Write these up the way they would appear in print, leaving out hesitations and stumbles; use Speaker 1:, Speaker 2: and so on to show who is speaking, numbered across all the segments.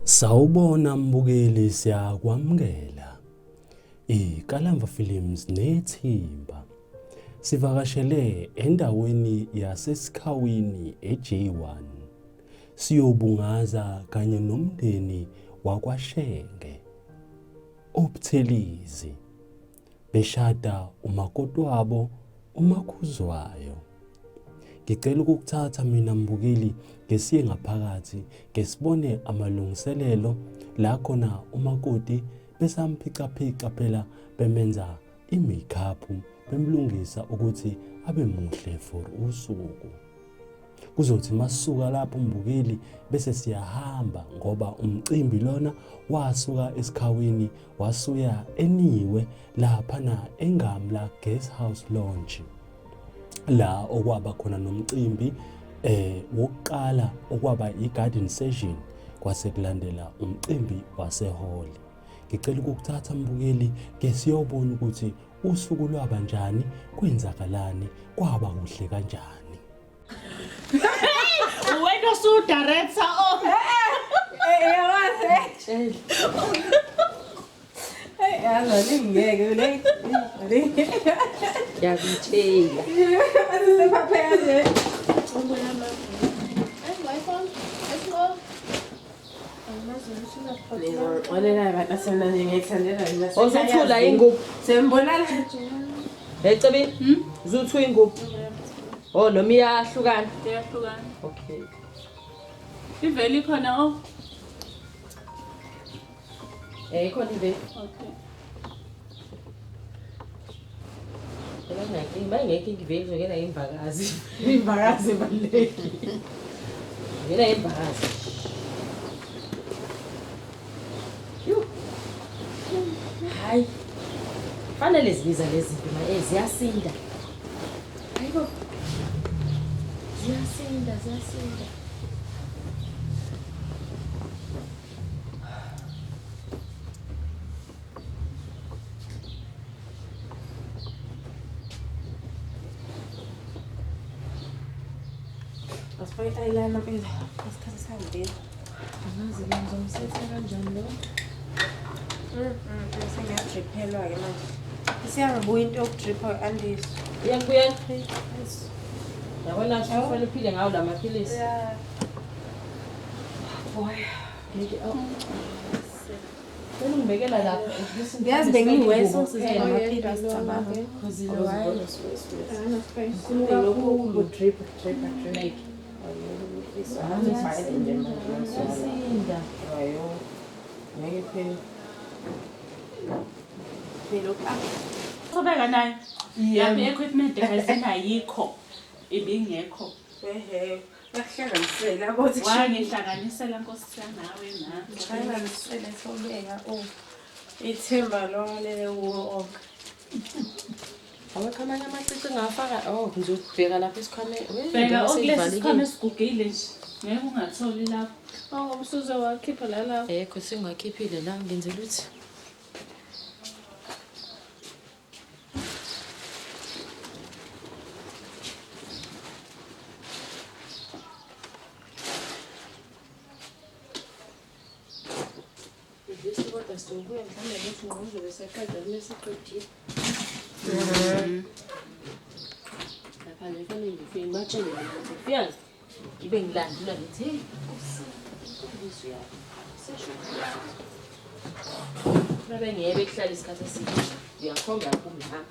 Speaker 1: Sawubona mbukeli, siyakwamukela. IKalamba Films nethimba sivakashele endaweni yaseSikhawini eJ1 siyobungaza kanye nomndeni wakwaShenge Obuthelizi beshada umakoti wabo uMakhuzwayo. Ngicela ukukuthatha mina mbukeli ngesiye ngaphakathi ngesibone amalungiselelo la khona umakoti besamphica phela bemenza i-makeup bemlungisa ukuthi abe muhle for usuku. Kuzothi masuka lapho mbukeli bese siyahamba ngoba umcimbi lona wasuka eSikhawini wasuya eniwe lapha na eNgamla Guest House Lounge la okwaba khona nomcimbi wokuqala okwaba i-garden session kwase kulandela umcimbi wasehall. Ngicela ukukuthatha mbukeli ke siyobona ukuthi usuku lwaba njani, kwenzakalani, kwaba kuhle kanjani.
Speaker 2: Wena usu director
Speaker 3: yazi yazi ngeke le
Speaker 4: Yakutshela.
Speaker 3: asiphaphela nje Wala la basana ngiyithandela mina.
Speaker 4: Ozothula ingubo.
Speaker 3: Sembona la.
Speaker 4: Ecebeni? Uzothula ingubo. Oh noma iyahlukana.
Speaker 2: iyahlukana.
Speaker 4: Okay.
Speaker 2: Iveli khona
Speaker 4: Ikhona ive.
Speaker 2: Okay.
Speaker 4: Ngeke ngiveli ngena imvakazi. Imvakazi baleki. Ngena imvakazi. Hayi. Fanele zibiza lezi zinto ziyasinda. Hayibo. Ziyasinda.
Speaker 3: Asifake eyeliner phela. Asikhathi sihambile.
Speaker 4: Angazi ngizomsetha kanjani lo.
Speaker 3: Sengiyadriphelwa ke manje. Isiyabuya into yokudripha andisi.
Speaker 4: Iyabuya. Yabona kufanele uphile ngawo la maphilisi.
Speaker 3: Yeah. Boy.
Speaker 4: Wena ungibekela lapha.
Speaker 3: Ngiyazi bengiweso sizela amaphilisi cabanga.
Speaker 4: Khozile wayo.
Speaker 3: Lokhu drip.
Speaker 4: Like.
Speaker 3: Isifake nje manje.
Speaker 4: Yasinda.
Speaker 3: Ayo. Ngeke phela. Phela
Speaker 2: Sobeka nayo. Lapha equipment engazina yikho. Ibingekho.
Speaker 3: ehe. Akuhlanganisela ukuthi
Speaker 2: Wangihlanganisela Nkosi nawe na.
Speaker 3: Hlanganisela sobeka ithemba lonke kuwo onke.
Speaker 4: Awekho amanye amacici ngafaka. Oh ngizobheka lapha esikhwameni.
Speaker 2: Bheka okulesi sikhwama esigugile nje. Ngeke ungatholi lapho.
Speaker 3: Umsuzo wakhipha la.
Speaker 4: Kho singakhiphile la ngenzela ukuthi
Speaker 3: Sokuya mhlawumbe ukuthi ngqondo seqeda lesiqedile.
Speaker 4: lapha nje fanele ngifike ngibatshele ukuthi fiyazi ngibe ngilandula ngithi hey Nkosi ya sesho babe ngeke kuhlala isikhathi eside uyakhomba yaphuma hamba.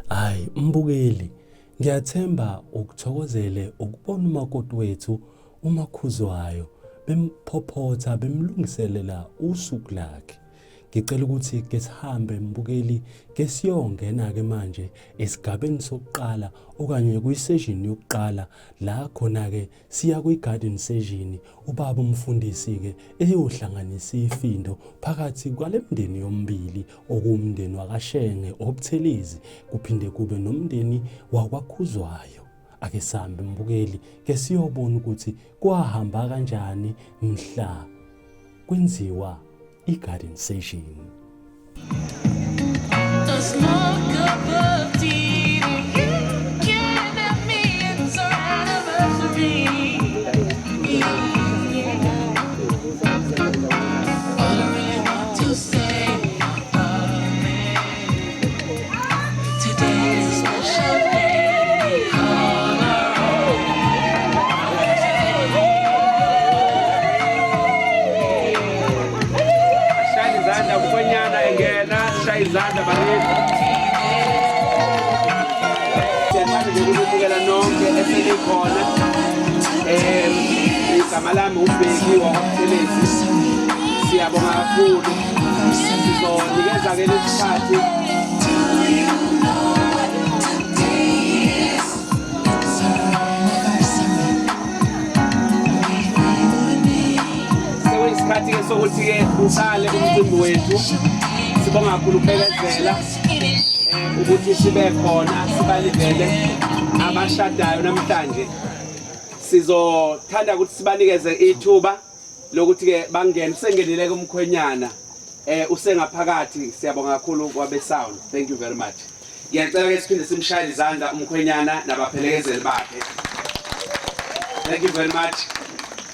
Speaker 1: Hayi mbukeli, ngiyathemba ukuthokozele ukubona umakoti wethu uMakhuzwayo bemphophotha bemlungiselela usuku lakhe. Ngicela ukuthi ke sihambe mbukeli ke siyongena ke manje esigabeni sokuqala okanye kwi-session yokuqala la khona ke siya kwi-garden session. Ubaba umfundisi ke eyohlanganisa ifindo phakathi kwalemndeni yombili okumndeni wakaShenge Obuthelizi kuphinde kube nomndeni wakwaKhuzwayo. Ake sihambe mbukeli ke siyobona ukuthi kwahamba kanjani mhla kwenziwa i-garden session.
Speaker 2: The smoke of tea.
Speaker 5: Sishaya izandla bakithi. Siyathanda nje ukubukela nonke eselikhona. Igama lami uBheki wakwaButhelezi. Siyabonga kakhulu. Sizonikeza ke lesikhathi. Isikhathi ke sokuthi ke uqale umcimbi wethu. Sibonga kakhulu ukubekezela ukuthi sibe khona sibalivele abashadayo namhlanje. Sizothanda ukuthi sibanikeze ithuba lokuthi ke bangene sengenile kumkhwenyana usengaphakathi. Siyabonga kakhulu kwabe sound. Thank you very much. Ngiyacela ke siphinde simshayele izandla umkhwenyana nabaphelekezeli bakhe. Thank you very much.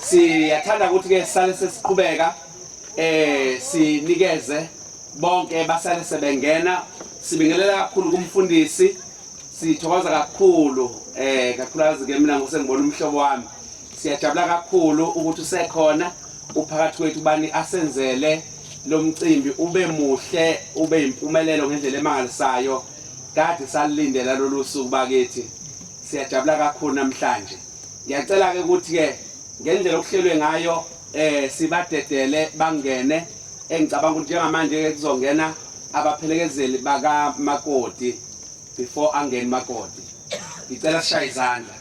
Speaker 5: Siyathanda ukuthi ke sale sesiqhubeka sinikeze bonke basale sebengena. Sibingelela kakhulu kumfundisi. Sithokoza kakhulu kakhulukazi ke mina ngosengibona umhlobo wami. Siyajabula kakhulu ukuthi usekhona uphakathi kwethu bani asenzele lo mcimbi ube muhle ube impumelelo ngendlela emangalisayo. Kade salindela lolu suku bakithi. Siyajabula kakhulu namhlanje. Ngiyacela ke ukuthi ke ngendlela okuhlelwe ngayo sibadedele bangene. Engicabanga ukuthi njengamanje ke kuzongena abaphelekezeli baka makoti before angene makoti. Ngicela sishaye izandla.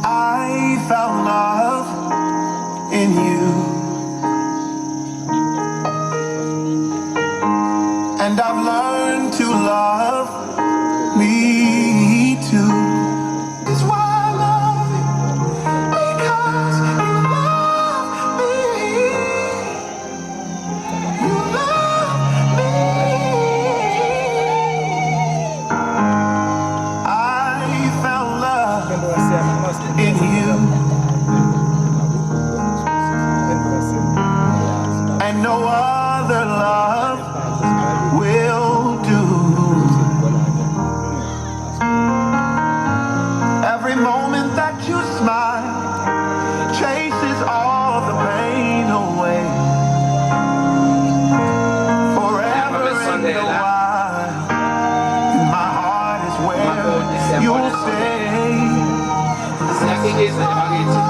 Speaker 6: I found love in you, and I've learned to love me too. That's why I love you, because you love me. You love me. I found love in you, and no other love will do. Every moment that you smile chases all the pain away. Forever and a while, and my heart is where you'll stay.
Speaker 5: Siyakingizela bakithi.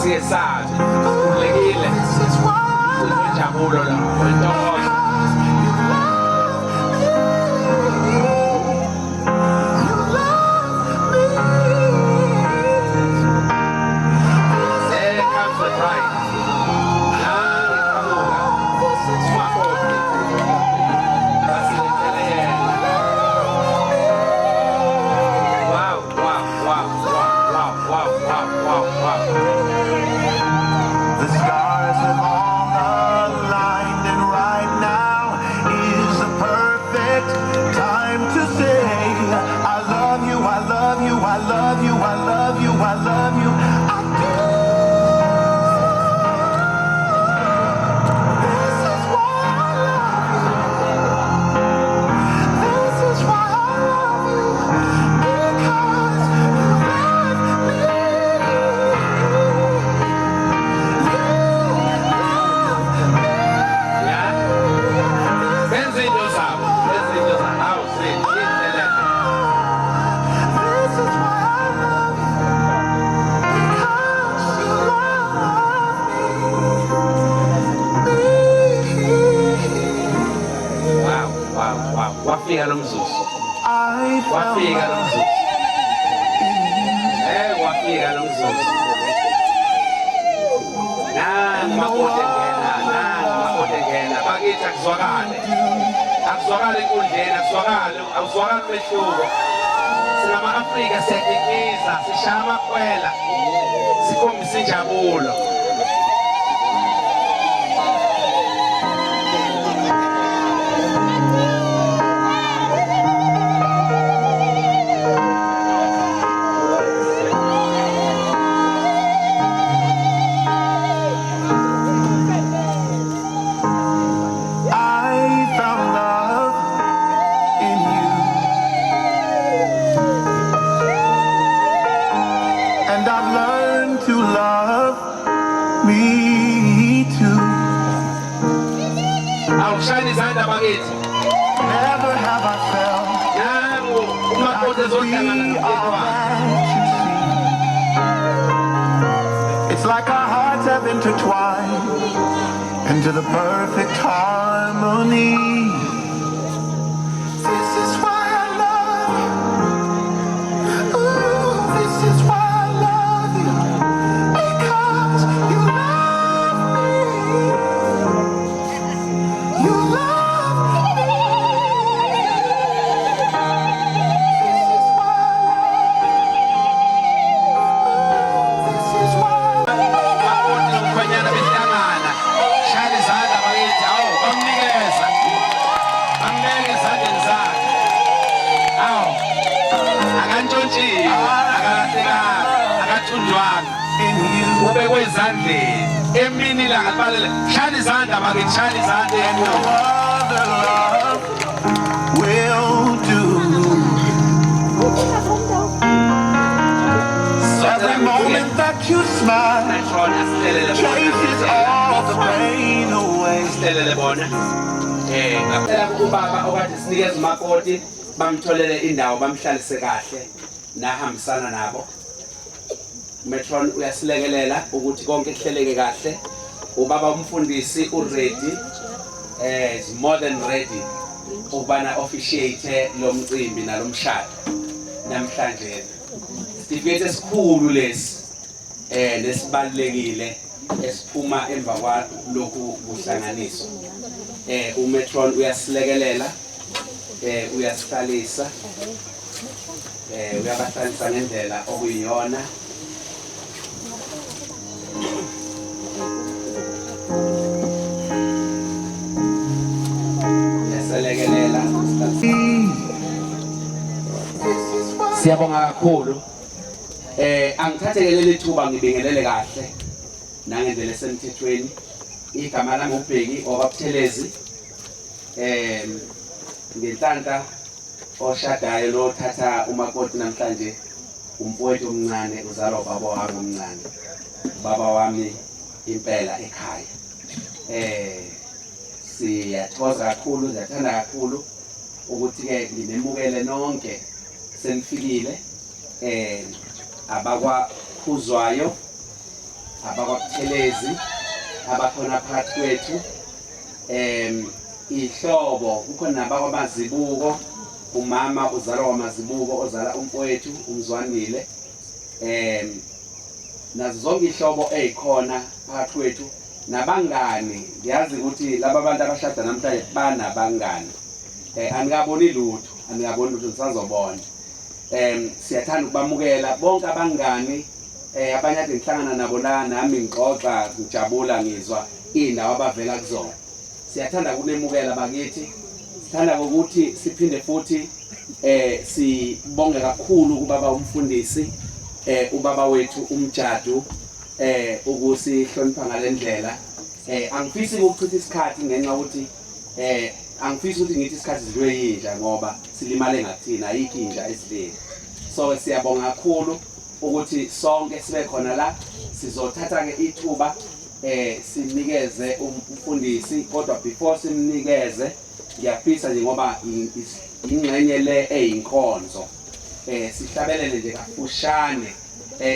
Speaker 5: Siyesazi. Sikhululekile. Sinejabulo la. Intokozo.
Speaker 6: The stars have all aligned, and right now is the perfect time to say, I love you, I love you, I love you, I love you, I love you, I do. This is why I love you. This is why I love you, because you love me.
Speaker 5: Wafika lo mzuzu.
Speaker 6: I found
Speaker 5: Wafika lo
Speaker 6: love.
Speaker 5: mzuzu. Wafika lo mzuzu. Makoti engena. Bakithi akuzwakale. Akuzwakale enkundleni, akuzwakale umehluko. Sinama-Afrika siyakikiza, sishaya amakhwela, sikhombisa injabulo.
Speaker 6: I too.
Speaker 5: Awushayela izandla bakithi.
Speaker 6: Never have I felt
Speaker 5: Nangu umakoti ezohlangana
Speaker 6: all
Speaker 5: nomfowabo.
Speaker 6: that you see. It's like our hearts have intertwined into the perfect harmony. This is why I love you. Ooh, this is why I love you. Because you love me. You love me. This is why I love you.
Speaker 5: Umakoti nomkhwenyana behlangana. Shayela izandla bakithi. Awu bamnikeza. Bambeke ezandleni zakhe. Awu. Akantshontshile, akalahlekanga, akathunjwanga.
Speaker 6: In you.
Speaker 5: Ubekwe ezandleni. Emini ilanga libalele. Shayela izandla bakithi, shayela izandla
Speaker 6: No
Speaker 5: enkulu.
Speaker 6: other love will do. Every moment that you smile chases all the pain away.
Speaker 5: Sihlelele bona. Ngicela ubaba okade sinikeza umakoti bamtholele indawo bamhlalise kahle nahambisana nabo. Metron uyasilekelela ukuthi konke kuhleleke kahle. Ubaba umfundisi uready, is more than ready ukubana officiate lo mcimbi nalomshado namhlanje. Sitifiketi esikhulu lesi lesibalekile esiphuma emva kwalokhu kuhlanganiswa. uMetron uyasilekelela, uyasihlalisa, uyabahlalisa ngendlela okuyiyona. Uyaselekelela. Siyabonga kakhulu. Angithathekele lethuba ngibingelele kahle nangendlela esemthethweni igama lami uBheki obaButhelezi. Ngenhlanhla oshadayo lo thatha umakoti namhlanje umfowethu omncane uzalwa ubaba wami omncane, baba wami impela ekhaya. Siyathokoza kakhulu, siyathanda kakhulu ukuthi ke nginemukele nonke senifikile, abakwaKhuzwayo, abakwaButhelezi, abakhona phakathi kwethu, ihlobo kukhona nabakwaMazibuko, umama uzalwa kwaMazibuko ozala umfowethu uMzwanile, nazo zonke ihlobo ezikhona phakathi kwethu nabangani. Ngiyazi ukuthi laba bantu abashada namhlanje banabangani, angikaboni lutho, nisazobona. Siyathanda ukubamukela bonke abangani, abanye ade ngihlangana nabo la nami ngixoxa ngijabula ngizwa indawo abavela kuzona. Siyathanda ukunemukela bakithi, sithanda ukuthi siphinde futhi sibonge kakhulu kubaba umfundisi, ubaba wethu uMjadu, ukusihlonipha ngalendlela. Angifisi ukuchitha isikhathi ngenxa ukuthi angifisi ukuthi ngithi isikhathi sidlwe yinja ngoba silimale ngathina ayikho inja esidleni. So siyabonga kakhulu ukuthi sonke sibe khona la. Sizothatha ke ithuba sinikeze umfundisi, kodwa before simnikeze ngiyafisa nje ngoba ingxenye le eyinkonzo, sihlabelele nje kafushane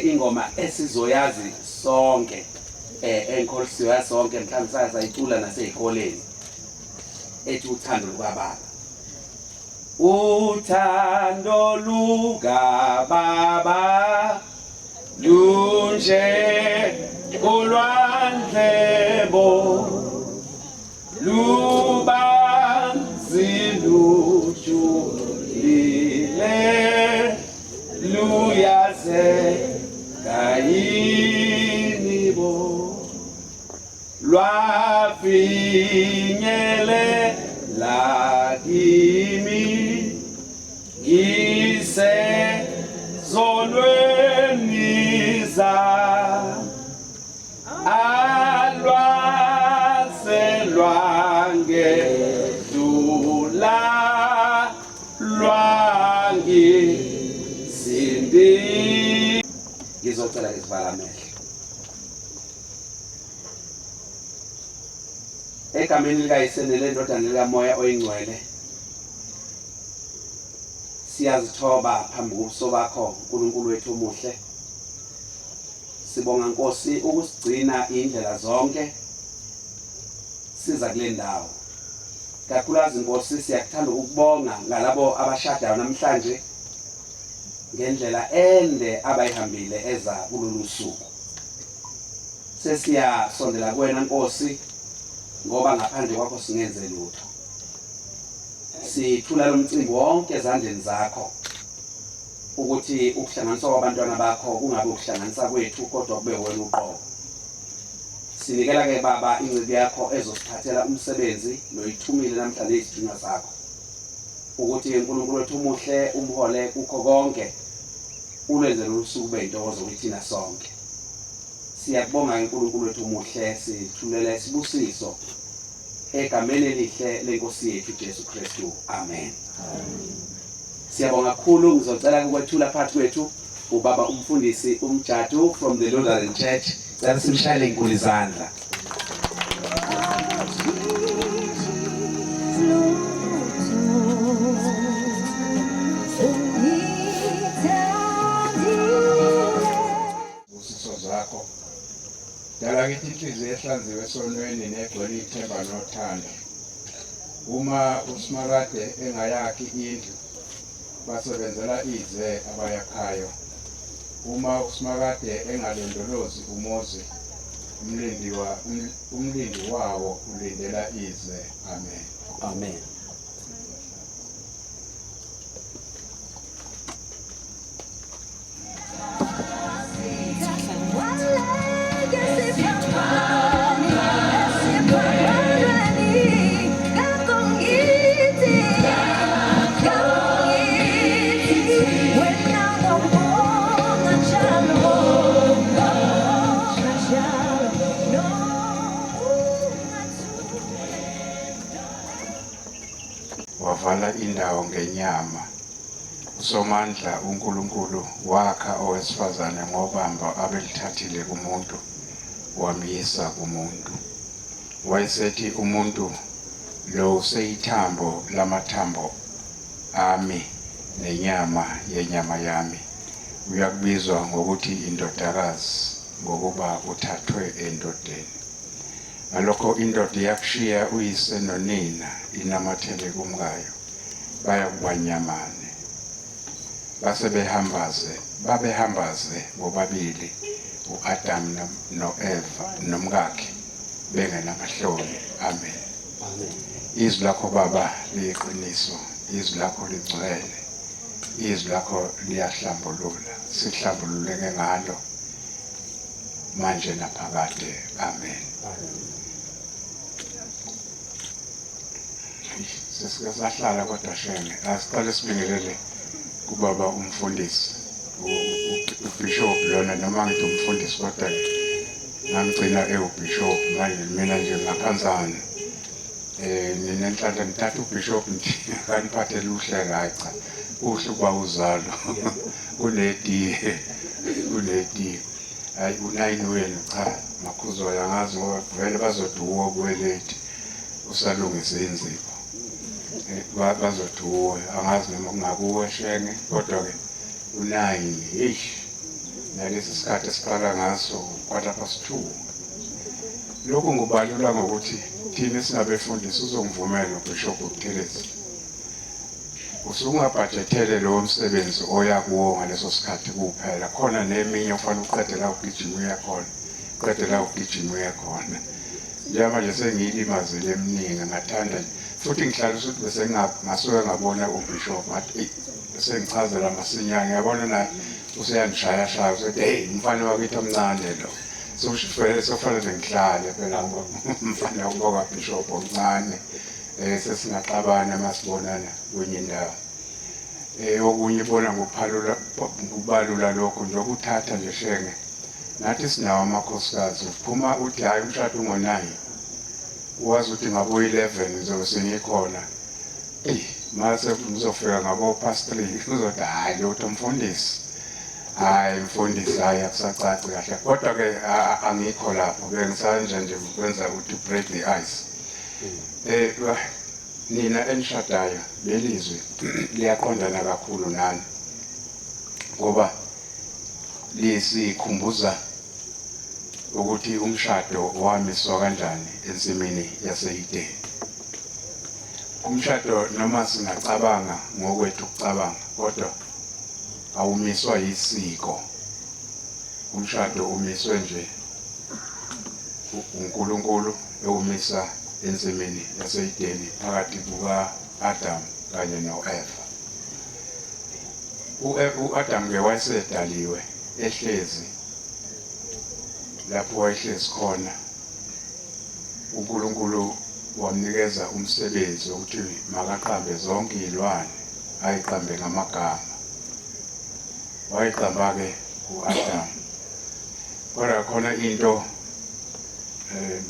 Speaker 5: ingoma esizoyazi sonke, enkholisiwe sonke mhlawumbe sayicula nasezikoleni ethi uthando lukaBaba. Uthando lukaBaba lunje ulwandlebo lubanzi lujulile luyaze kayini bo lwafinyele lakimi gise zolweni za alwase lwange dula lwangi sindi. Ngizocela isivala amehlo. egameni likayisene lendodana likamoya oyingcwele siyazithoba phambi kobuso bakho uNkulunkulu wethu omuhle. Sibonga Nkosi ukusigcina indlela zonke siza kule ndawo. Kakhulukazi Nkosi siyakuthanda ukubonga ngalabo abashadayo namhlanje ngendlela ende abayihambile eza kulolu suku. Sesiyasondela kuwena Nkosi ngoba ngaphandle kwakho singenze lutho. Sithula lo mcimbi wonke ezandleni zakho ukuthi ukuhlanganiswa kwabantwana bakho kungabe ukuhlanganisa kwethu kodwa kube wena uqobo. Sinikela ke baba incebo yakho ezosiphathela umsebenzi noyithumile namhlanje izidingo zakho ukuthi uNkulunkulu wethu umuhle umhole kukho konke ulwenze losuku beyintokozo kuthina sonke. Siyakubonga uNkulunkulu wethu umuhle sithulela isibusiso egameni elihle lenkosi yethu Jesu Kristu. Amen. Siyabonga kakhulu ngizocela ukwethula phakathi kwethu ubaba umfundisi uMjadu from the Lutheran Church. Cela simshayele inkulu izandla.
Speaker 7: Usizo zakho dala kithi inhliziyo ehlanziwe esonweni negcwele ithemba nothando. Uma uSmaragde engayakhi indlu basebenzela ize abayakhayo. Uma uSmaragde engalondolozi umuzi umlindi wawo ulindela ize. Amen.
Speaker 1: Amen.
Speaker 7: Wavala indawo ngenyama. USomandla uNkulunkulu wakha owesifazane ngobamba abelithathile kumuntu wamyisa kumuntu. Wayesethi umuntu lo useyithambo lamathambo ami nenyama yenyama yami. Uyakubizwa ngokuthi indodakazi ngokuba uthathwe endodeni. Ngalokho indoda yakushiya uyise nonina inamathele kumkayo bayakubanyamane. Babehambaze bobabili uAdam noEva nomkakhe bengenamahloni. Amen.
Speaker 1: Amen.
Speaker 7: Izwi lakho Baba liyiqiniso, izwi lakho ligcwele, izwi lakho liyahlambulula. Sihlambululeke ngalo manje naphakade. Amen. Sesiyahlala kodwa shenge asiqale sibingelele kubaba umfundisi uBishop lona noma ngithi umfundisi kodwa ngangigcina eubishop manje mina nje ngaphanzana ninenhlanhla nithatha uBishop nje kaniphathele uhle kaca uhle kuba uzalo kuneti hayi unayini wenu cha makhuzo yangazi ngoba vele bazoduwa kwelethi usalungise inzipho bazoduwa angazi noma kungakuwe shenge kodwa ke unayini eish nalesi sikhathi esiqala ngaso 2:15 lokhu ngubalula ngokuthi thina singabefundisi uzongivumela uBishop uThelezi usungabhajethele lo msebenzi oya kuwo ngaleso sikhathi kuphela khona neminye ufana uqedela ugijima uyakhona uqedela ugijima uyakhona njengoba nje sengiyilimazile eminingi ngathanda futhi ngihlala ukuthi bese ngasuke ngabona uBishop ngathi sengichazela amasinyane ngiyabona naye useyangishaya shaya usethi hey umfana wakithi omncane lo sofanele ngihlale phela umfana uboka Bishop omncane sesingaqabana masibonana kwenye indawo okunye bona ngokubalula lokho nje ukuthatha nje shenge nathi sinawo amakhosikazi uphuma uthi hayi umshado ngo9 wazi ukuthi ngabo 11 ngizobe sengikhona mase ngizofika ngabo past 3 uzothi hayi lo umfundisi hayi mfundisi hayi akusacaci kahle kodwa ke angikho lapho bengisanje nje ukwenza ukuthi break the ice nina enishadayo lelizwe liyaqondana kakhulu nani ngoba lisikhumbuza ukuthi umshado wamiswa kanjani ensimini yaseYideni. Umshado noma singacabanga ngokwethu ukucabanga kodwa awumiswa yisiko. Umshado umiswe nje uNkulunkulu ewumisa ensimini yaseYideni phakathi kuka-Adam kanye no-Eva. U-Adam ke wayesedaliwe ehlezi lapho wayehlezi khona. uNkulunkulu wamnikeza umsebenzi ukuthi makaqambe zonke izilwane ayiqambe ngamagama. Wayiqamba ke u-Adam. Kodwa khona into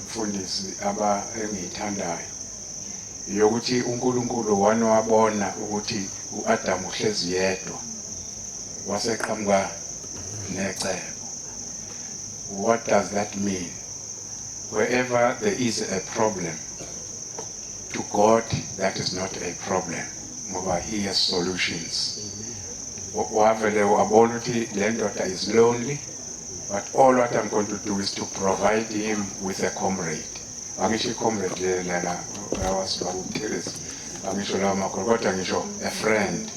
Speaker 7: mfundisi engiyithandayo yokuthi uNkulunkulu wabona ukuthi u-Adam uhlezi yedwa waseqhamuka necebo. What does that mean? Wherever there is a problem, to God that is not a problem ngoba he has solutions. Wavele wabona ukuthi le ndoda is lonely, but all what I'm going to do is to provide him with a comrade. Angisho comrade lana wasiba uTheresa. Angisho lawa makho kodwa ngisho a friend.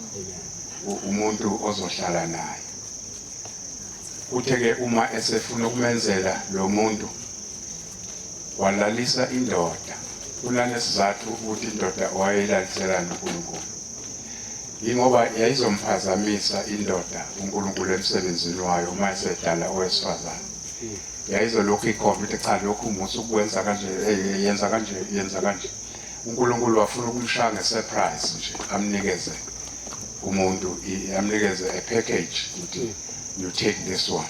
Speaker 7: Umuntu ozohlala naye. Utheke uma esefuna ukumenzela lo muntu walalisa indoda. Kunanesizathu ukuthi indoda wayelalisela uNkulunkulu. Ingoba yayizomphazamisa indoda uNkulunkulu emsebenzini wayo uma esedala owesifazane. Yayizolokhu ikhomba ukuthi cha lokhu umusa ukwenza kanje yenza kanje. uNkulunkulu wafuna ukumshaya ngesurprise nje amnikeze umuntu amnikeze a package ukuthi you take this one.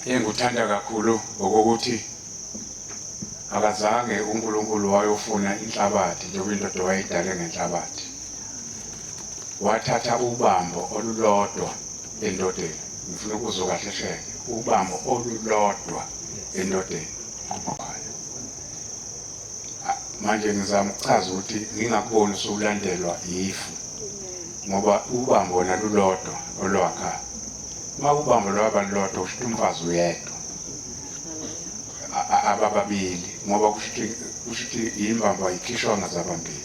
Speaker 7: Engikuthanda kakhulu ngokuthi akazange uNkulunkulu wayofuna inhlabathi njengoba indoda wayidale ngenhlabathi. Wathatha ubambo olulodwa endodeni. Ngifuna ukuzwa kahle sheke. Ubambo olulodwa endodeni. Manje ngizama ukuchaza ukuthi ngingakuboni usulandelwa yifu. Ngoba ubambo nalulodwa olwakha. Ma ubambo lwabalulodwa usho umfazi uyedwa. Ababili ngoba kushithi imbamba ikhishwa ngazabambili.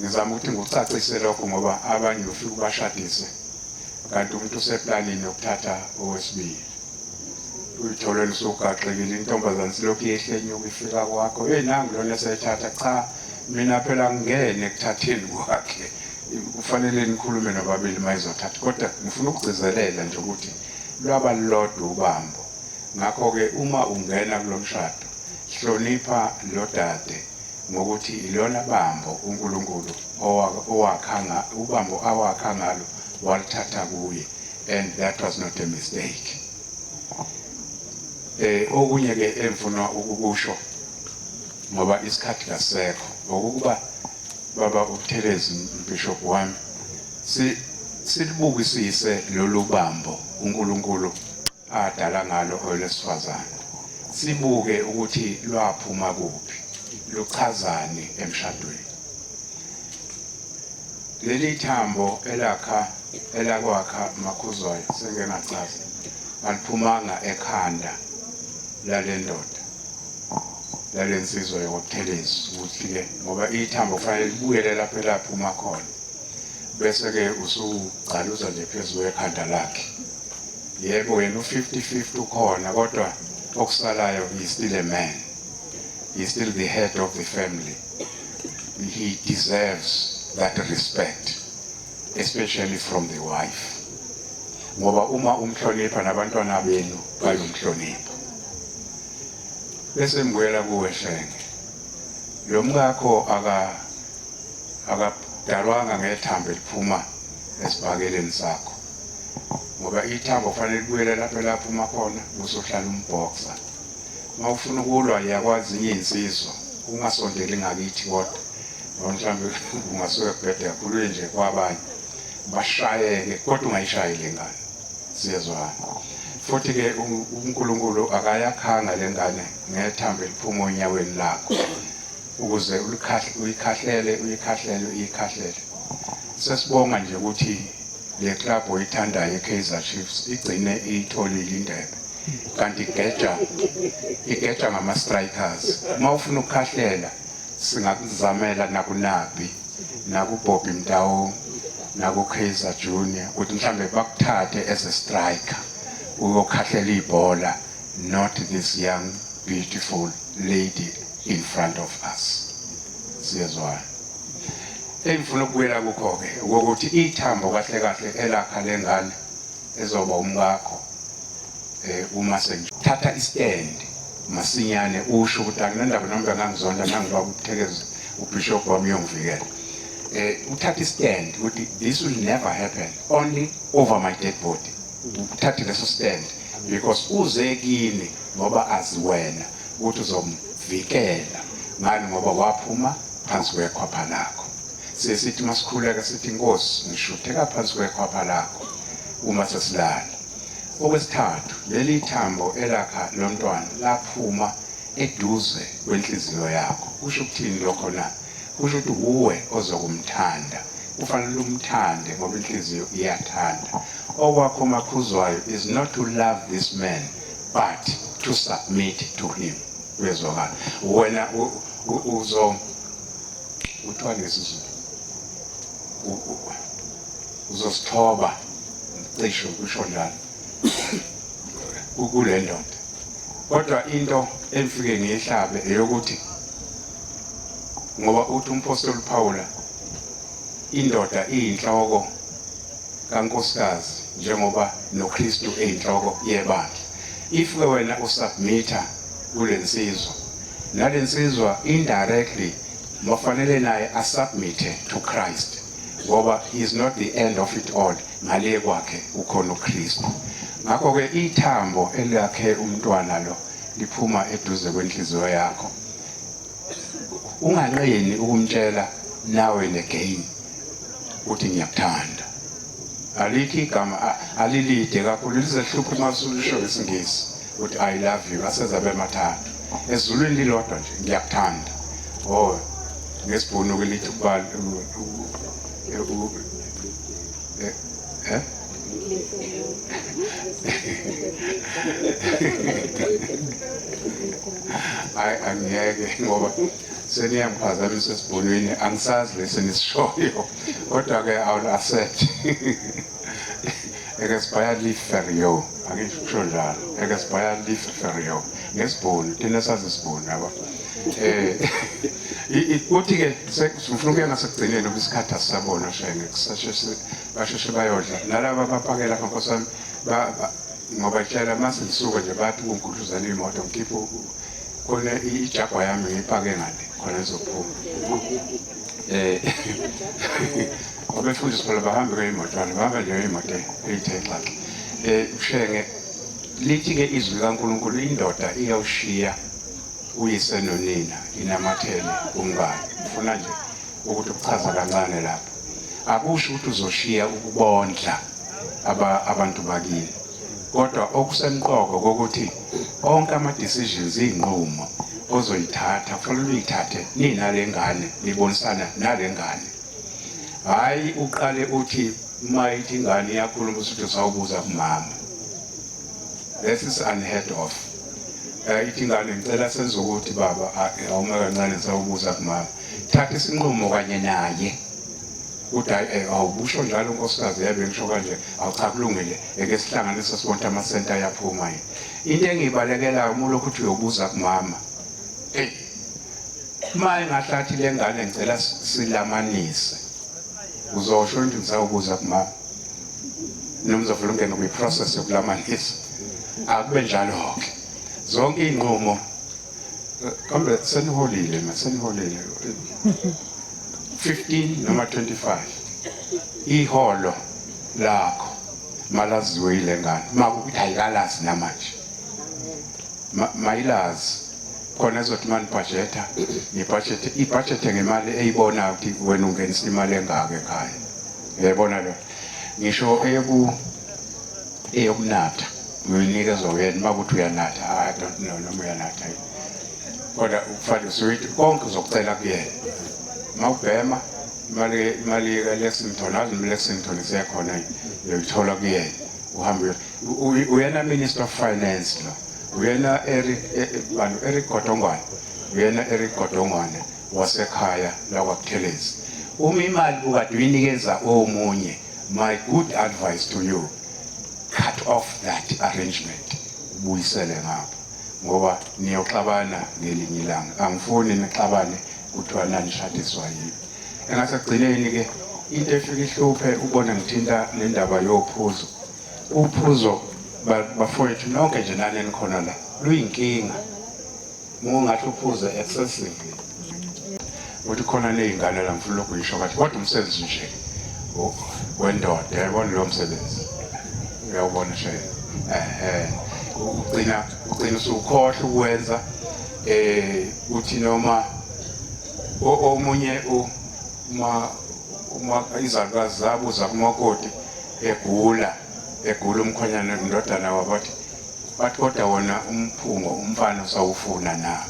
Speaker 7: Ngizama ukuthi ngikucacise lokho ngoba abanye ufika ubashadise kanti umuntu useplanini yokuthatha owesibili. Uyitholeni sokugaxekile intombazane silokhu yehlenyuka ifika kwakho nangu lona esayithatha cha mina phela ngene ekuthatheni kwakhe kufanele nikhulume nobabili mayizothatha kodwa ngifuna ukugcizelela nje ukuthi lwabalulodwa ubambo. Ngakho ke uma ungena kulomshado hlonipha lo dade ngokuthi ilona bambo uNkulunkulu owakhanga ubambo awakha ngalo walithatha kuye and that was not a mistake. Okunye ke emfuna ukukusho ngoba isikhathi kasekho ukuba baba uTheresa Bishop wami silibukisise lolu bambo uNkulunkulu adala ngalo owesifazane. Sibuke ukuthi lwaphuma kuphi luchazani emshadweni. Leli thambo elakwakha Makhuzwayo sengengachaza aliphumanga ekhanda lale ndoda lalensizwa yokuTheresa ukuthi ke ngoba ithambo kufanele libuyele lapho elaphuma khona bese ke usuqaluza nje phezulu ekhanda lakhe. Yebo wena u50-50 ukhona kodwa okusalayo he is still a man. He is still the head of the family. He deserves that respect, especially from the wife. Ngoba uma umhlonipha nabantwana benu bayomhlonipha. Bese ngibuyela kuwe Shenge. Lo mkakho akadalwanga ngethambo eliphuma esibhakeleni sakho. Ngoba ithambo kufanele libuyele lapho laphuma khona usohlala umboxer. Mawufuna ukulwa yakwazi insizwa ungasondeli ngakithi kodwa mhlawumbe ungasuke kubhede kakhulu nje kwabanye bashayeke kodwa ungayishayile ngane siyezwana. futhi ke uNkulunkulu akayakhanga lengane ngethambo eliphuma onyaweni lakho ukuze uyikhahlele. Sesibonga nje ukuthi le club oyithandayo eKaizer Chiefs igcine itholile indebe. Kanti igeja ngama strikers. Mawufuna ukukhahlela singakuzamela nakuNabi, nakuBobby Mtawu, nakuKaizer Junior ukuthi mhlambe bakuthathe as a striker. Uyokhahlela ibhola, not this young beautiful lady in front of us. Siyezwana. Engifuna ukubuyela kukho ke ukuthi ithambo kahle kahle elakha lengane ezoba umkakho uma senjithatha istand masinyane usho ukuthi akunandaba noma ngangizonda nangiba ukuthekeza uBishop wami yongivikela. Uthatha istand ukuthi this will never happen only over my dead body. Uthathe leso stand because uze kini ngoba aziwena ukuthi uzomvikela ngani ngoba waphuma phansi kwekhwapha lakho. Sesithi masikhuleka sithi Nkosi ngishutheka phansi kwekhwapha lakho uma sesilala. Okwesithathu leli thambo elakha lontwana laphuma eduze kwenhliziyo yakho. Kusho ukuthini lokho na? Kusho ukuthi uwe ozokumthanda. Kufanele umthande ngoba inhliziyo iyathanda. Okwakho makhuzwayo is not to love this man but to submit to him. Uyezwakala. Wena uthiwa ngesizulu uzosithoba cisho kusho njalo kule ndoda. Kodwa into emfike ngiyihlabe eyokuthi ngoba uthi umpostoli Paula indoda iyinhloko kaNkosikazi njengoba noKristu eyinhloko yebandla. If wena usubmita kulensizwa nalensizwa indirectly mafanele naye asubmite to Christ ngoba he is not the end of it all. Ngale kwakhe ukhona uKristu. Ngakho ke ithambo elakhe umntwana lo liphuma eduze kwenhliziyo yakho. Unganqeni ukumtshela nawe negain uthi ngiyakuthanda. Alithi igama alilide kakhulu lizehlupha masulisho ngesingisi uthi I love you asezabe mathathu. Ezulwini lilodwa nje ngiyakuthanda. Oh ngesibhunu kwelithi ukubala angiyeke ngoba seniyamphazamisa esibhonweni angisazi lesenisishoyo kodwa ke I will accept. Ekasibaya liferio angisho njalo ekasibaya liferio ngesibhoni thina sazi isibhoni yabo. Uthi ke sifuna ukuya ngasekugcineni kwisikhathi asisabona shenge kusasheshe basheshe bayodla nalabo abaphakela kaNkosami ngoba tshela mase lisuka nje bathi kungukhuzana imoto ngikhipha khona ijagwa yami ngipake ngale khona ezophuma. Abefundisi phela bahambe ngeimoto bahamba nje ngeimoto eyithe xaxa. Ushenge lithi ke izwi kaNkulunkulu indoda iyawushiya uyise nonina inamathele umngane. Ufuna nje ukuthi ukuchaza kancane lapha. Akusho ukuthi uzoshiya ukubondla abantu bakini. Kodwa okusemqoko ukuthi onke ama decisions inqumo ozoyithatha kufanele uyithathe nina lengane nibonisana nalengane. Hayi uqale uthi mayithi ingane yakhuluma ukuthi usawubuza kumama. This is unheard of. Ithi ingane ngicela senze ukuthi baba awuma kancane sawubuza kumama. Thatha isinqumo kanye naye. Uthi awubusho njalo unkosikazi yabe ngisho kanje awucha kulungile eke sihlanganisa sibonke ama center yaphuma yini. Into engibalekela umulokhu uthi uyobuza kumama. Maye ngahlathi lengane ngicela silamanise. Uzosho ukuthi ngisawubuza kumama. Nomzovula ungena kwi process yokulamanisa. Akube njalo ke. Zonke inqumo kambe seniholile 15 noma 25 iholo lakho malaziwe ile ngane makuthi ayikalazi namanje mayilazi khona ezothi mani budgeta ibudget ngemali eyibona ukuthi wena ungenisa imali engaka ekhaya. Uyabona lo ngisho eyokunatha uyinikezwa wena makuthi uyanatha I don't know noma uyanatha kodwa kufanele usithi konke uzokucela kuyena mawubhema imali kaLexington aziMlexington siyakhona uyithola kuyena uhambe uyena Minister of Finance lo uyena Eric Godongwana uyena Eric Godongwana wasekhaya la kwaButhelezi uma imali ukade uyinikeza omunye my good advice to you cut off that arrangement ubuyisele ngapha ngoba niyoxabana ngelinye ilanga angifuni nixabane kuthiwa nanishadiswa yini engasagcineni ke into efika ihluphe ubona ngithinta nendaba yophuzo uphuzo bafowethu nonke nje nani nikhona la luyinkinga ungathi uphuze excessively uthi khona nezingane la mfuna ukuyisho kathi kodwa umsebenzi nje wendoda yabona lo msebenzi uyawubona nje ugcina usukhohle ukwenza uthi noma omunye uma izalukazi zabo zakumakoti egula umkhonyana indodana wabathi bathi kodwa wona umphungo umfana usawufuna na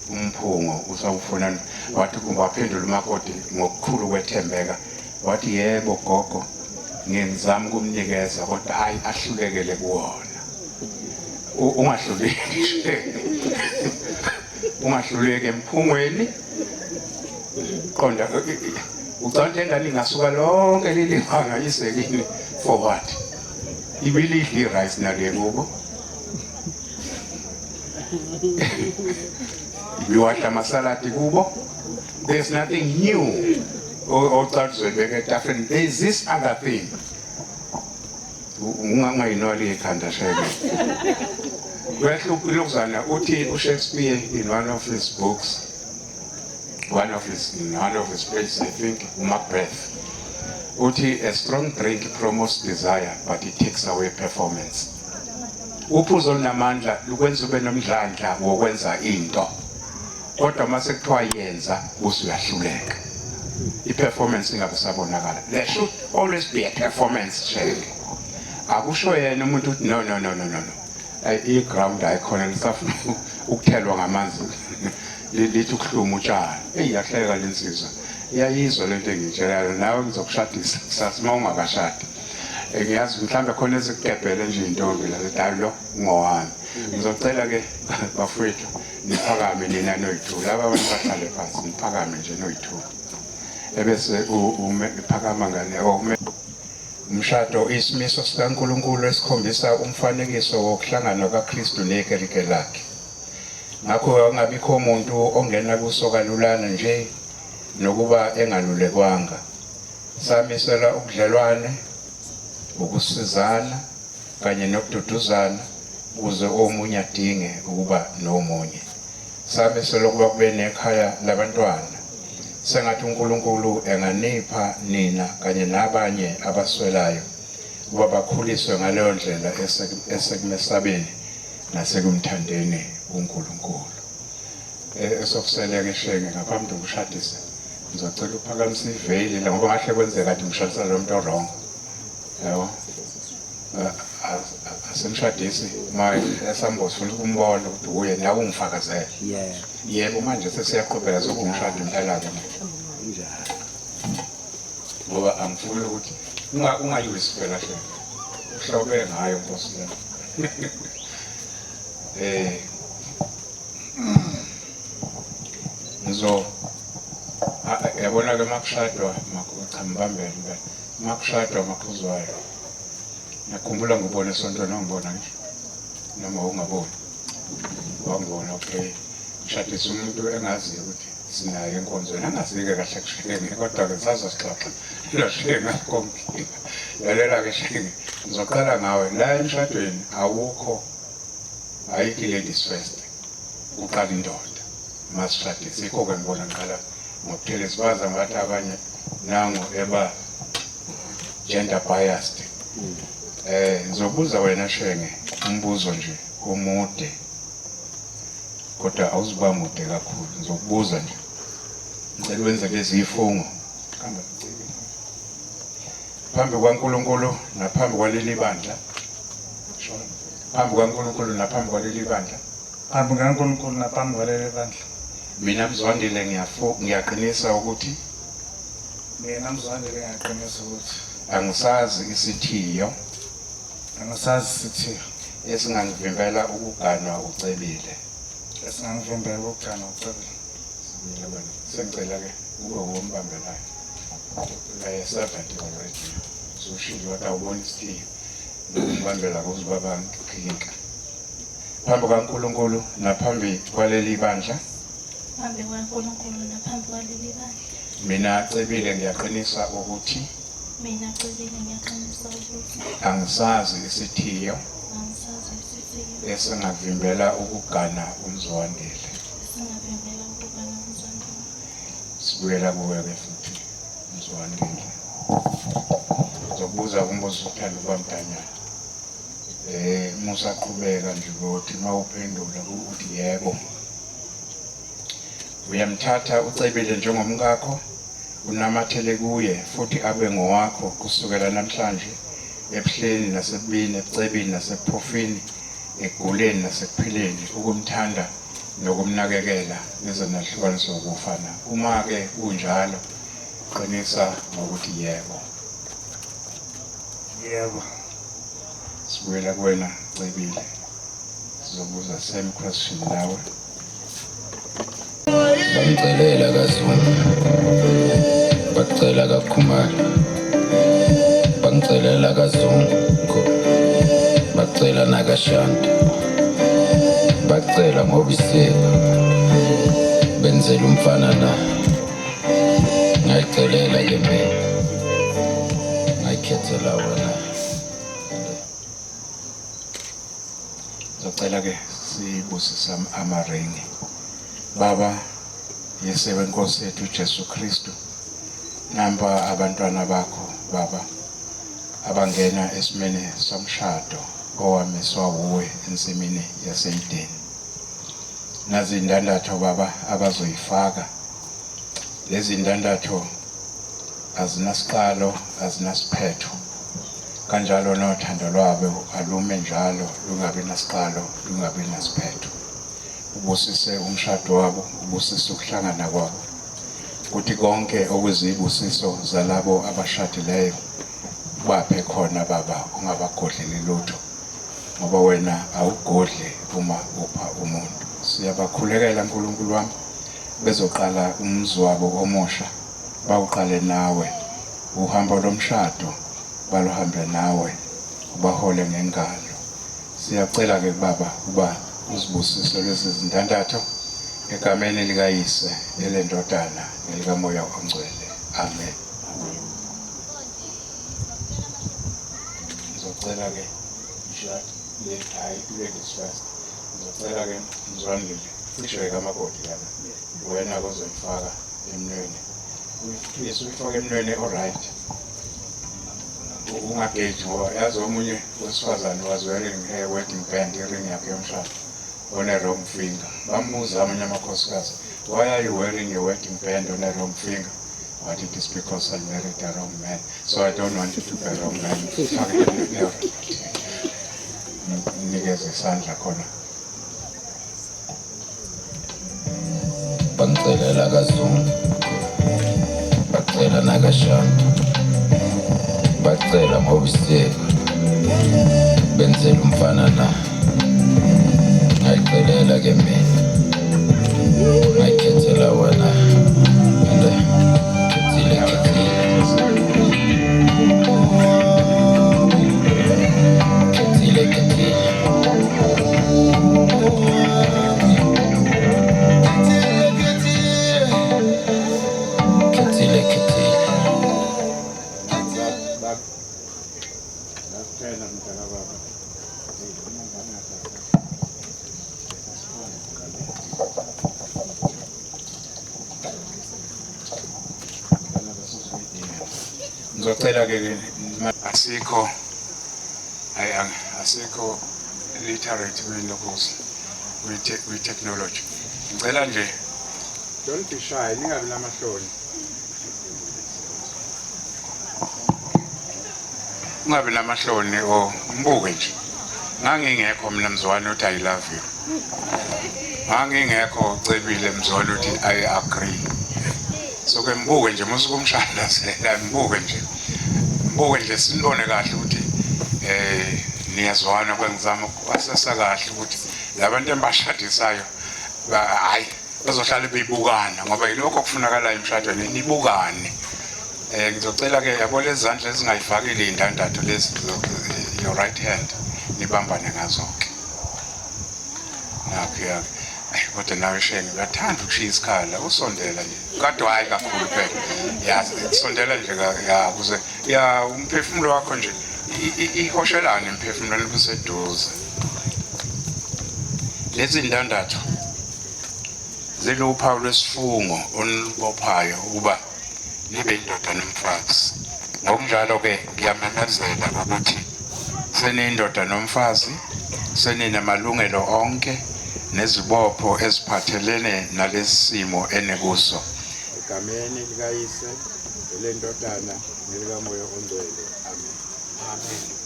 Speaker 7: umphungo usawufuna wathi kumbaphendula umakoti ngokukhulu kwethembeka wathi yebo gogo ngiyenzama ukumnikeza kodwa hayi ahlulekele kuwona ungahluleke emphungweni qonda ucanda engane ingasuka lonke lilibanga isekini for what ibilidli rice nale kubo ibiwahla amasaladi kubo there's nothing new ocadzwebeke etafeni there's this other thing ungangayinwali ekhanda sheke kuyahlukuluzana uthi uShakespeare in one of his plays I think Macbeth uthi a strong drink promotes desire but it takes away performance uphuzo lunamandla lukwenza ube nomdlandla wokwenza into kodwa mase kuthiwa yenza usuyahluleka iperformance ingabusabonakala there should always be a performance check akusho yena umuntu uthi no i-ground ayikhona lisafuna ukuthelwa ngamanzi lithi ukuhluma utshani eyahleka lensizwa iyayizwa lento engitshelayo nawe ngizokushadisa kusasa uma ungakashadi ngiyazi mhlawumbe khona ezikudebhele nje intombi la lo ngowami ngizocela ke bafowethu niphakame nina noyithu laba abantu bahlale phansi niphakame nje noyithu ebese uphakama ngane umshado isimiso sikaNkuluNkulu esikhombisa umfanekiso wokuhlangana kwaKristu nekerike lakhe ngakho angabikho umuntu ongena kuso kalulana nje nokuba engalulekwanga samisela ubudlelwane ukusizana kanye nokududuzana ukuze omunye adinge ukuba nomunye samisela ukuba kube nekhaya labantwana sengathi uNkulunkulu enganipha nina kanye nabanye abaswelayo ukuba bakhuliswe ngaleyo ndlela esekumesabeni nasekumthandeni uNkulunkulu esokuseleke shenge ngaphambi kokushadisa ngizocela uphakamise iveli la ngoba ngahle kwenzeka kathi ngishadisa lo muntu wrong yabo asemshadisi manje esambozi ufuna ukumbona ukuthi uye nawe ungifakazele yebo manje sesiyaqhubeka sokungishada impela ke njalo ngoba angifuni ukuthi ungayisi phela hle uhlobe ngayo Nkosi yami yabona ke makushadwa makuchambambele makushadwa makhuzwayo nakhumbula ngibona esontweni ngibona nje noma ungaboni wangibona okay shadisa umuntu engaziyo ukuthi sinayo enkonzweni angazike kahle kushenge kodwa ke sazosixoxa lashenga konke lalela ke shenge ngizoqala ngawe la emshadweni awukho ayikho ladies first uqala indoda masishadisa ikho ke ngibona ngiqala ngokuthele sibaza ngathi abanye nango eba gender biased ngizobuza wena shenge umbuzo nje omude kodwa awuziba mude kakhulu ngizokubuza nje ngicela wenze lezi ifungo hamba phambi kwaNkulunkulu naphambi kwaleli bandla shona phambi kwaNkulunkulu naphambi kwaleli bandla
Speaker 8: phambi kaNkulunkulu naphambi kwaleli bandla.
Speaker 7: mina Mzwandile ngiyaqinisa ukuthi
Speaker 8: Mina Mzwandile ngiyaqinisa ukuthi
Speaker 7: angisazi isithiyo
Speaker 8: angisazi isithiyo
Speaker 7: esingangivimbela ukuganwa ucebile.
Speaker 8: esingangivimbela ukugcana ucebile.
Speaker 7: Sengicela ke ube wombambelayo la servant already so shilo watawubona isithiyo nokumbambela kuzibaba ngikhinka phambi kaNkulunkulu naphambi kwaleli bandla.
Speaker 9: Phambi kwaNkulunkulu naphambi kwaleli bandla.
Speaker 7: Mina Cebile ngiyaqinisa ukuthi
Speaker 9: Mina Cebile ngiyaqinisa ukuthi
Speaker 7: angisazi isithiyo
Speaker 9: angisazi isithiyo
Speaker 7: esingavimbela ukugana uMzwandile.
Speaker 9: esingavimbela ukugana uMzwandile.
Speaker 7: Sibuyela kuwe-ke futhi Mzwandile. Ngizokubuza umbuzo uthanda kwamntanyana. Musaqhubeka nje ukuthi mawuphendula ukuthi yebo. Uyamthatha uCebile njengomkakho, unamathele kuye futhi abe ngowakho kusukela namhlanje ebuhleni nasebubini, ebucebini nasebuphofini, eguleni nasekuphileni, ukumthanda nokumnakekela nezenahlukaniso ukufana. Uma-ke kunjalo qinisa ngokuthi yebo.
Speaker 8: Yebo.
Speaker 7: Sibuyela kuwena Cebile. Sizobuza same question nawe.
Speaker 10: Bangcelela kaZungu, bacela kaKhumalo, bangcelela kaZungu, bacela nakaShanda, bacela ngoBisika, benzela umfana na, ngayicelela ke mina, ngayikhethela wena.
Speaker 7: Ngicela ke sibusisa amaringi. Baba Yesu wenkosi yethu Jesu Kristu, namba abantwana bakho Baba abangena esimene somshado owamiswa wuwe ensimini yaseMdeni. Nazi indandatho Baba abazoyifaka. Lezi indandatho azinasiqalo azinasiphetho. Kanjalo nothando lwabo alume njalo lungabi nasiqalo lungabi nasiphetho. Ubusise umshado wabo, ubusise ukuhlangana kwabo. Kuthi konke okuzibusiso zalabo abashadileyo baphe khona Baba, ungabagodleli lutho ngoba wena awugodli uma upha umuntu. Siyabakhulekela uNkulunkulu wami bezoqala umzwabo omusha, bawuqale nawe. Uhambo lomshado baluhambe nawe, ubahole ngengalo. Siyacela ke Baba uba uzibusise lezi zindandatho egameni likaYise elendodana nelikaMoya oNgcwele. Amen. Ngizocela ke isha le hayi ladies first. Ngizocela ke Mzwandile kushoye kamakoti kana wena ozoyifaka emnweni. Uyifike uyifake emnweni alright. Ungageji ngoba yazi omunye wesifazane was wearing a wedding band ring yakhe yomshado on a wrong finger. Bambuza amanye amakhosikazi, why are you wearing a wedding band on a wrong finger? But it is because I married the wrong man, so I don't want you to be wrong man. Nikeze isandla khona.
Speaker 10: Bangcelela kaZungu, bacela nakaShanda, bacela ngoBisika, benzela umfana na, ngayicelela ke mina, ngayikhethela wena.
Speaker 7: Ngizocela ke asikho asikho literate kwilokhozi kwi technology. Ngicela nje don't be shy, ningabi namahloni. Ungabi namahloni o mbuke nje. ngangingekho mina Mzwane uthi I love you ngangingekho ucebile Mzwane uthi I agree so ke mbuke nje musikumshada sela mbuke nje sinibone kahle ukuthi niyazwana kwengizama ukwasesa kahle ukuthi labantu embashadisayo hayi bazohlala beyibukana ngoba yilokho kufunakala emshadweni nibukane ngizocela ke yabo lezi zandla ezingayifakile indandatho lezi your right hand nibambane ngazo ke nakho kodwa nawe shenge uyathanda ukushiya isikhala usondela nje kade hayi kakhulu phela yazi sondela nje kuze umphefumulo wakho nje ihoshelane emphefumulweni buseduze lezi ndandatho ziluphawu lwesifungo onibophayo ukuba nibe indoda nomfazi ngokunjalo ke ngiyamemezela ukuthi seniyindoda nomfazi seninamalungelo onke nezibopho eziphathelene nalesimo enekuso egameni likayise elendodana nelikamoya ongcwele amen amen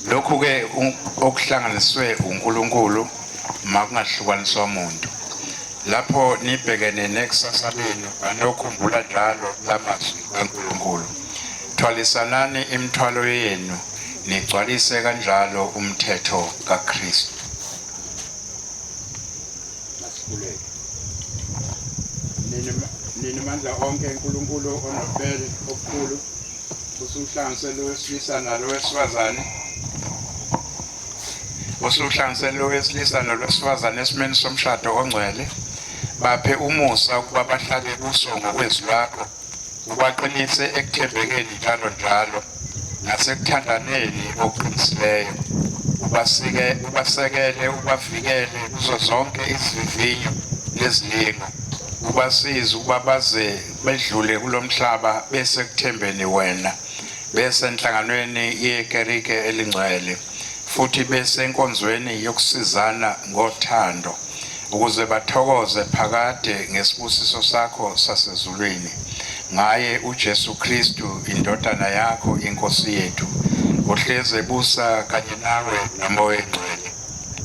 Speaker 7: lokhu ke okuhlanganiswe uNkulunkulu makungahlukaniswa umuntu lapho nibhekene nekusasa lenu anokhumbula njalo lamazwi kaNkulunkulu thwalisanani imithwalo yenu nigcwalise kanjalo umthetho kaKristu ninamandla onke uNkulunkulu onobele okukhulu usuhlanganiselo wesilisa nalo wesifazane usuhlanganiselo wesilisa nalo wesifazane esimeni somshado ongcwele baphe umusa ukuba bahlale kuso ngokwezwi lakho ubaqinise ekuthembekeni njalo nasekuthandaneni okuqinisileyo ubasekele ubavikele kuzo zonke izivivinyo lezilingo ubasiza ukuba baze bedlule kulomhlaba bese kuthembeni wena bese enhlanganweni yekerike elingcwele futhi bese enkonzweni yokusizana ngothando ukuze bathokoze phakade ngesibusiso sakho sasezulwini ngaye uJesu Kristu indodana yakho inkosi yethu ohleze busa kanye nawe nomoya ongcwele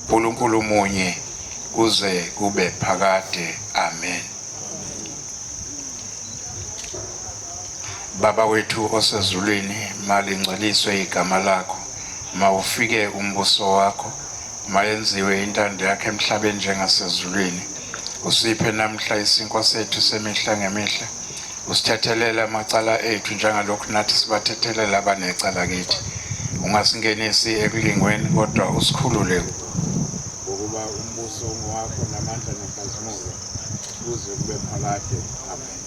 Speaker 7: uNkulunkulu munye kuze kube phakade amen Baba wethu osezulwini malingcweliswe igama lakho mawufike umbuso wakho mayenziwe intando yakhe emhlabeni njengasezulwini usiphe namhla isinkwa sethu semihla ngemihla usithethelele amacala ethu njengalokhu nathi sibathethelela abanecala kithi ungasingenisi ekulingweni kodwa usikhulule ukuba umbuso wakho namandla nenkazimulo kuze kube phakade amen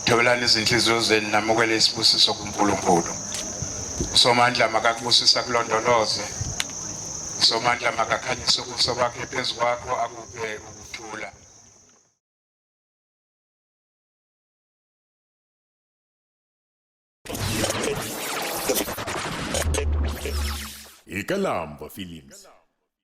Speaker 7: Thobelani izinhliziyo zenu namukele isibusiso kuNkulunkulu. Somandla makakubusisa kulondoloze. Somandla makakhanyisa ubuso bakhe phezu kwakho akuphe ukuthula.
Speaker 11: Ikalamba Films.